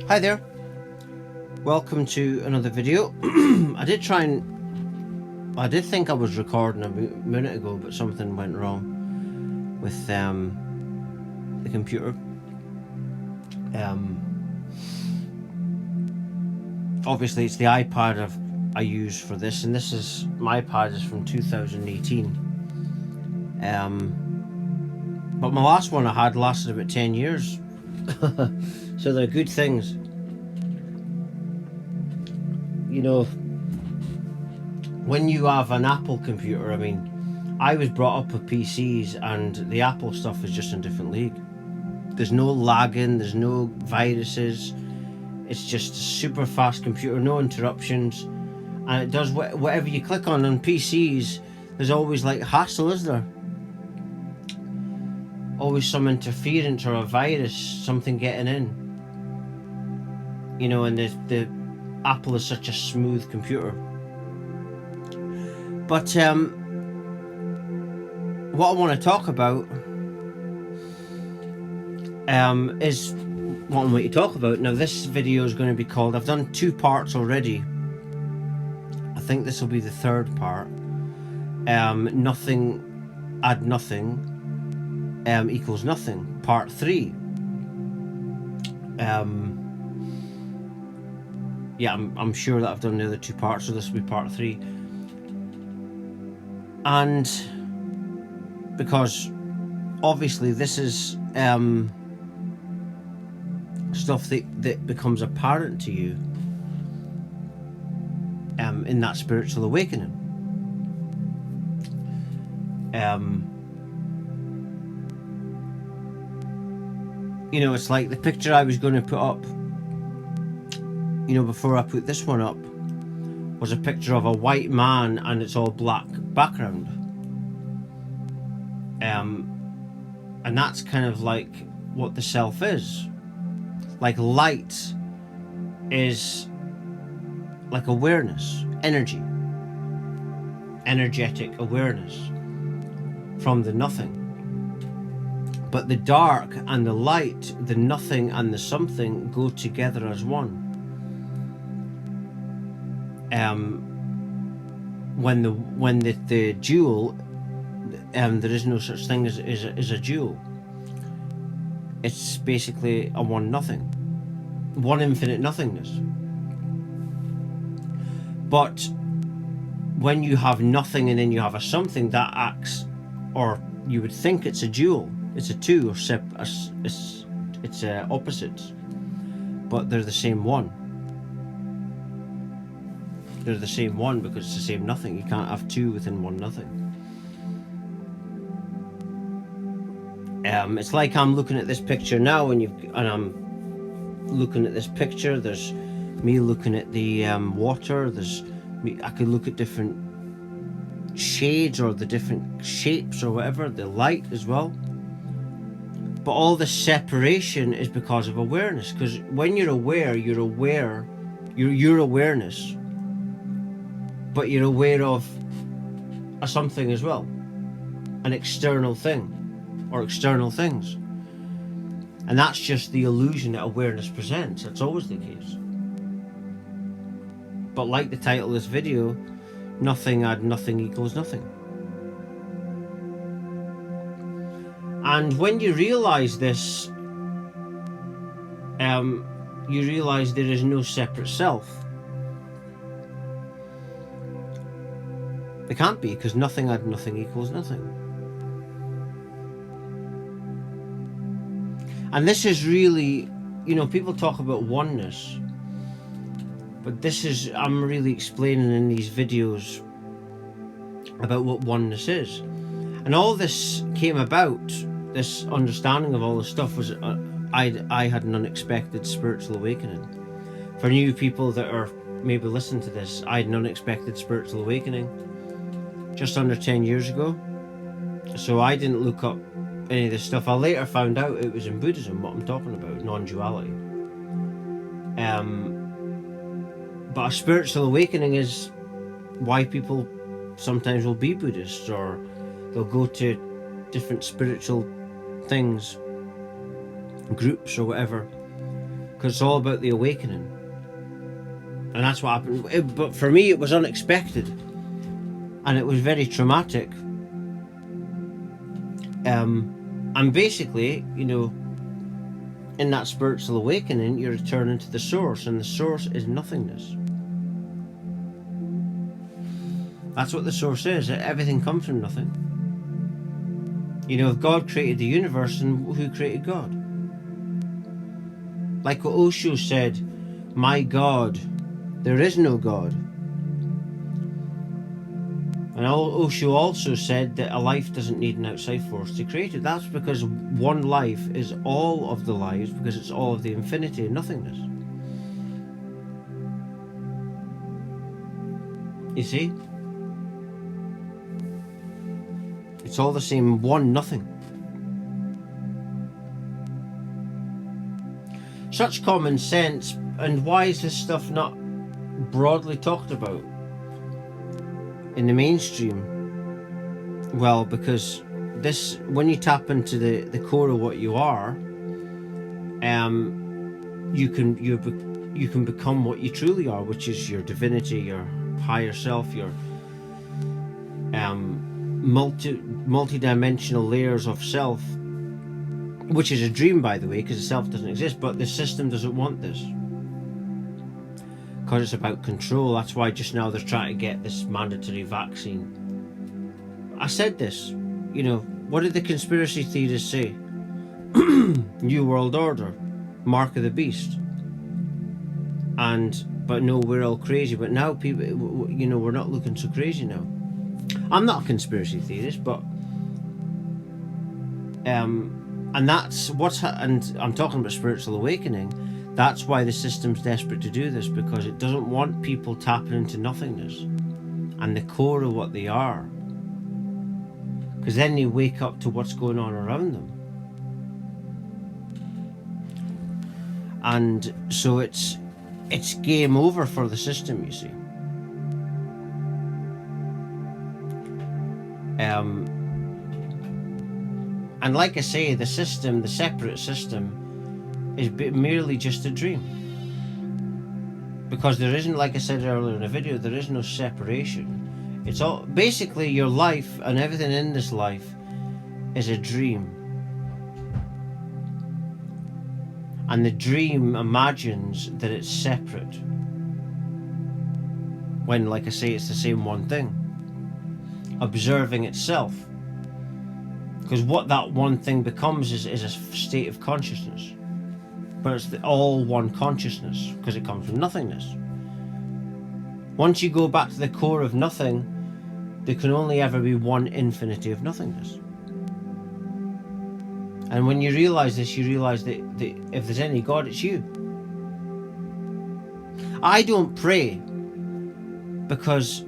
Hi there, welcome to another video. I did think I was recording a minute ago, but something went wrong with the computer. Obviously it's the iPad I use for this, and this is my iPad is from 2018. But my last one I had lasted about 10 years. So they're good things. You know, when you have an Apple computer, I mean, I was brought up with PCs, and the Apple stuff is just in a different league. There's no lagging, there's no viruses. It's just a super fast computer, no interruptions, and it does whatever you click on. On PCs, there's always like hassle, is there? Always some interference or a virus, something getting in. You know, and the Apple is such a smooth computer. But what I want to talk about is what I want to talk about. Now, this video is going to be called, I've done 2 parts already. I think this will be the 3rd part. Nothing add nothing equals nothing, part 3. Yeah, I'm sure that I've done the other 2 parts, so this will be part 3. And because obviously this is stuff that becomes apparent to you in that spiritual awakening. You know, it's like the picture I was going to put up, you know, before I put this one up, was a picture of a white man and it's all black background. And that's kind of like what the self is. Like light is like awareness, energy, energetic awareness from the nothing. But the dark and the light, the nothing and the something go together as one. When the jewel, there is no such thing as a jewel. It's basically a one nothing, one infinite nothingness. But when you have nothing and then you have a something that acts, or you would think it's a jewel, it's a two, or it's opposites, but they're the same one. They're the same one because it's the same nothing. You can't have 2 within one nothing. It's like I'm looking at this picture now, and I'm looking at this picture. There's me looking at the water. There's me. I could look at different shades or the different shapes or whatever. The light as well. But all the separation is because of awareness. Because when you're aware, you're aware. Your awareness. But you're aware of a something as well, an external thing or external things, and that's just the illusion that awareness presents. That's always the case. But like the title of this video, nothing add nothing equals nothing. And when you realize this, you realize there is no separate self. It can't be, because nothing add nothing equals nothing. And this is really, you know, people talk about oneness, but this is, I'm really explaining in these videos about what oneness is. And all this came about, this understanding of all this stuff, was I had an unexpected spiritual awakening. For new people that are maybe listening to this, I had an unexpected spiritual awakening just under 10 years ago. So I didn't look up any of this stuff. I later found out it was in Buddhism, what I'm talking about, non-duality. But a spiritual awakening is why people sometimes will be Buddhists, or they'll go to different spiritual things, groups or whatever, because it's all about the awakening. And that's what happened. But for me, it was unexpected, and it was very traumatic. And basically, you know, in that spiritual awakening, you're returning to the source, and the source is nothingness. That's what the source is. Everything comes from nothing. You know, if God created the universe, then who created God? Like what Osho said, my God, there is no God. And Osho also said that a life doesn't need an outside force to create it. That's because one life is all of the lives, because it's all of the infinity and nothingness. You see? It's all the same one nothing. Such common sense, and why is this stuff not broadly talked about in the mainstream? Well, because this, when you tap into the core of what you are, you can become what you truly are, which is your divinity, your higher self, your multi-dimensional layers of self, which is a dream, by the way, because the self doesn't exist. But the system doesn't want this, because it's about control. That's why just now they're trying to get this mandatory vaccine. I said this, you know, what did the conspiracy theorists say? New World Order, Mark of the Beast. But no, we're all crazy. But now people, you know, we're not looking so crazy now. I'm not a conspiracy theorist, but and that's and I'm talking about spiritual awakening. That's why the system's desperate to do this, because it doesn't want people tapping into nothingness and the core of what they are, because then they wake up to what's going on around them. And so it's game over for the system, you see. And like I say, the system, the separate system, is merely just a dream. Because there isn't, like I said earlier in the video, there is no separation. It's all, basically your life and everything in this life is a dream. And the dream imagines that it's separate, when, like I say, it's the same one thing, observing itself. Because what that one thing becomes is a state of consciousness. But it's all one consciousness, because it comes from nothingness. Once you go back to the core of nothing, there can only ever be one infinity of nothingness. And when you realize this, you realize that if there's any God, it's you. I don't pray because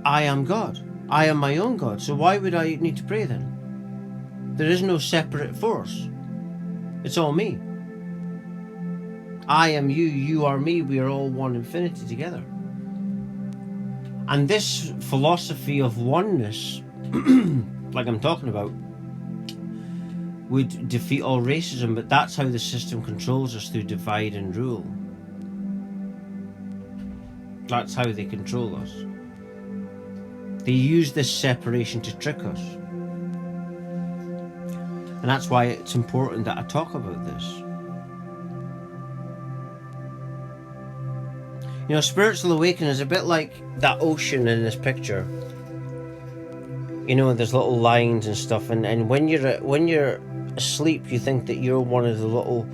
I am God. I am my own God. So why would I need to pray then? There is no separate force. It's all me. I am you, you are me. We are all one infinity together. And this philosophy of oneness, like I'm talking about, would defeat all racism, but that's how the system controls us, through divide and rule. That's how they control us. They use this separation to trick us. And that's why it's important that I talk about this. You know, spiritual awakening is a bit like that ocean in this picture. You know, there's little lines and stuff, and when you're asleep, you think that you're one of the little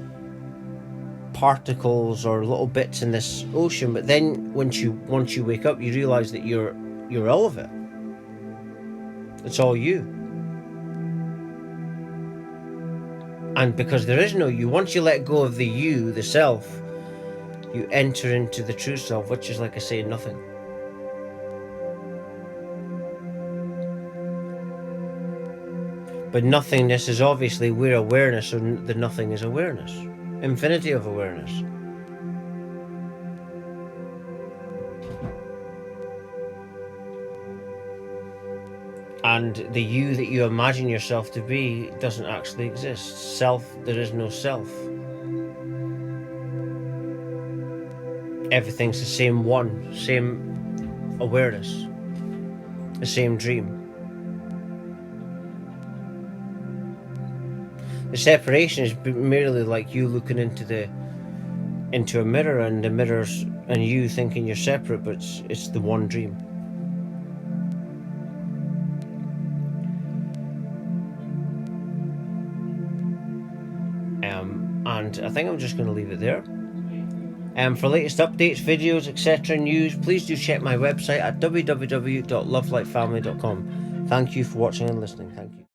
particles or little bits in this ocean, but then once you wake up, you realize that you're all of it. It's all you. And because there is no you, once you let go of the you, the self, you enter into the true self, which is, like I say, nothing. But nothingness is obviously where awareness, so the nothing is awareness. Infinity of awareness. And the you that you imagine yourself to be doesn't actually exist. Self, there is no self. everything's the same one, same awareness, the same dream. The separation is merely like you looking into a mirror, and the mirrors and you thinking you're separate, but it's the one dream. And I think I'm just going to leave it there. For latest updates, videos, etc., news, please do check my website at www.lovelightfamily.com. Thank you for watching and listening. Thank you.